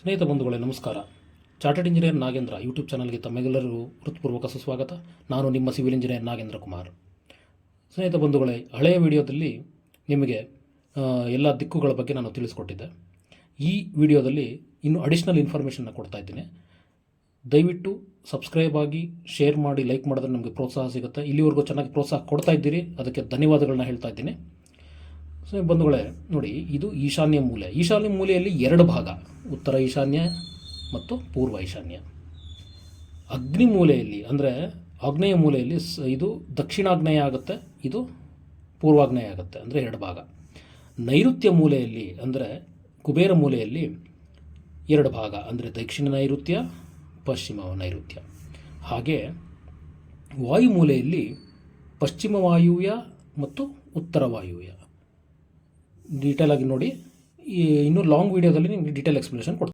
ಸ್ನೇಹಿತ ಬಂಧುಗಳೇ ನಮಸ್ಕಾರ. ಚಾರ್ಟರ್ಡ್ ಇಂಜಿನಿಯರ್ ನಾಗೇಂದ್ರ ಯೂಟ್ಯೂಬ್ ಚಾನಲ್ಗೆ ತಮ್ಮೆಲ್ಲರಿಗೂ ಹೃತ್ಪೂರ್ವಕ ಸುಸ್ವಾಗತ. ನಾನು ನಿಮ್ಮ ಸಿವಿಲ್ ಇಂಜಿನಿಯರ್ ನಾಗೇಂದ್ರ ಕುಮಾರ್. ಸ್ನೇಹಿತ ಬಂಧುಗಳೇ, ಹಳೆಯ ವಿಡಿಯೋದಲ್ಲಿ ನಿಮಗೆ ಎಲ್ಲ ದಿಕ್ಕುಗಳ ಬಗ್ಗೆ ನಾನು ತಿಳಿಸ್ಕೊಟ್ಟಿದ್ದೆ. ಈ ವಿಡಿಯೋದಲ್ಲಿ ಇನ್ನೂ ಅಡಿಷ್ನಲ್ ಇನ್ಫಾರ್ಮೇಷನ್ನ ಕೊಡ್ತಾ ಇದ್ದೀನಿ. ದಯವಿಟ್ಟು ಸಬ್ಸ್ಕ್ರೈಬ್ ಆಗಿ, ಶೇರ್ ಮಾಡಿ, ಲೈಕ್ ಮಾಡಿದ್ರೆ ನಮಗೆ ಪ್ರೋತ್ಸಾಹ ಸಿಗುತ್ತೆ. ಇಲ್ಲಿವರೆಗೂ ಚೆನ್ನಾಗಿ ಪ್ರೋತ್ಸಾಹ ಕೊಡ್ತಾ ಇದ್ದೀರಿ, ಅದಕ್ಕೆ ಧನ್ಯವಾದಗಳನ್ನ ಹೇಳ್ತಾ ಇದ್ದೀನಿ. ಸೊ ಬಂಧುಗಳೇ ನೋಡಿ, ಇದು ಈಶಾನ್ಯ ಮೂಲೆ. ಈಶಾನ್ಯ ಮೂಲೆಯಲ್ಲಿ ಎರಡು ಭಾಗ, ಉತ್ತರ ಈಶಾನ್ಯ ಮತ್ತು ಪೂರ್ವ ಈಶಾನ್ಯ. ಅಗ್ನಿ ಮೂಲೆಯಲ್ಲಿ ಅಂದರೆ ಆಗ್ನೇಯ ಮೂಲೆಯಲ್ಲಿ ಇದು ದಕ್ಷಿಣಾಗ್ನೇಯ ಆಗುತ್ತೆ, ಇದು ಪೂರ್ವಾಗ್ನೇಯ ಆಗುತ್ತೆ, ಅಂದರೆ ಎರಡು ಭಾಗ. ನೈಋತ್ಯ ಮೂಲೆಯಲ್ಲಿ ಅಂದರೆ ಕುಬೇರ ಮೂಲೆಯಲ್ಲಿ ಎರಡು ಭಾಗ, ಅಂದರೆ ದಕ್ಷಿಣ ನೈಋತ್ಯ, ಪಶ್ಚಿಮ ನೈಋತ್ಯ. ಹಾಗೆ ವಾಯುಮೂಲೆಯಲ್ಲಿ ಪಶ್ಚಿಮ ವಾಯುವ್ಯ ಮತ್ತು ಉತ್ತರ ವಾಯುವ್ಯ. ಡೀಟೇಲ್ ಆಗಿ ನೋಡಿ. ಇನ್ನೂ ಲಾಂಗ್ ವೀಡಿಯೋದಲ್ಲಿ ನಿಮಗೆ ಡೀಟೇಲ್ ಎಕ್ಸ್ಪ್ಲನೇಷನ್ ಕೊಡ್ತೀನಿ.